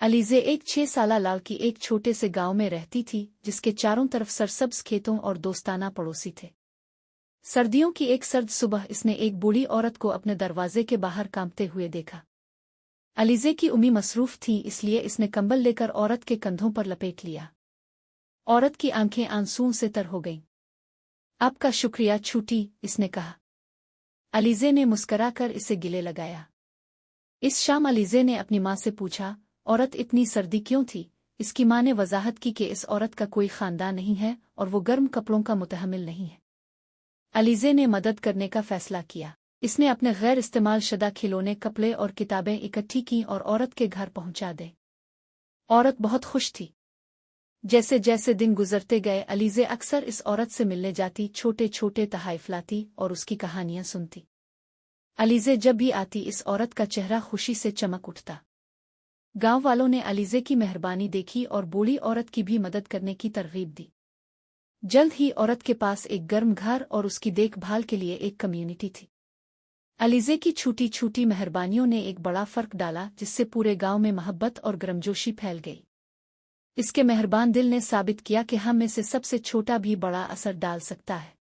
अलीज़े एक 6 साला लाल की एक छोटे से गांव में रहती थी जिसके चारों तरफ सरसब्ज खेतों और दोस्ताना पड़ोसी थे। सर्दियों की एक सर्द सुबह इसने एक बूढ़ी औरत को अपने दरवाजे के बाहर कांपते हुए देखा। अलीज़े की उम्मी मसरूफ थी, इसलिए इसने कंबल लेकर औरत के कंधों पर लपेट लिया। औरत की आंखें आंसुओं से तर हो गईं। आपका शुक्रिया छूटी, इसने कहा। अलीज़े ने मुस्कराकर इसे गिले लगाया। इस शाम अलीज़े ने अपनी माँ से पूछा, औरत इतनी सर्दी क्यों थी? इसकी माँ ने वजाहत की कि इस औरत का कोई खानदान नहीं है और वो गर्म कपड़ों का मुतहम्मिल नहीं है। अलीज़े ने मदद करने का फैसला किया। इसने अपने गैर इस्तेमाल शुदा खिलौने, कपड़े और किताबें इकट्ठी की और औरत के घर पहुंचा दे। औरत बहुत खुश थी। जैसे जैसे दिन गुजरते गए अलीज़े अक्सर इस औरत से मिलने जाती, छोटे छोटे तहाइफ लाती और उसकी कहानियां सुनती। अलीज़े जब भी आती इस औरत का चेहरा खुशी से चमक उठता। गांव वालों ने अलीज़े की मेहरबानी देखी और बूढ़ी औरत की भी मदद करने की तरगीब दी। जल्द ही औरत के पास एक गर्म घर और उसकी देखभाल के लिए एक कम्युनिटी थी। अलीज़े की छोटी छोटी मेहरबानियों ने एक बड़ा फर्क डाला, जिससे पूरे गांव में मोहब्बत और गर्मजोशी फैल गई। इसके मेहरबान दिल ने साबित किया कि हम में से सबसे छोटा भी बड़ा असर डाल सकता है।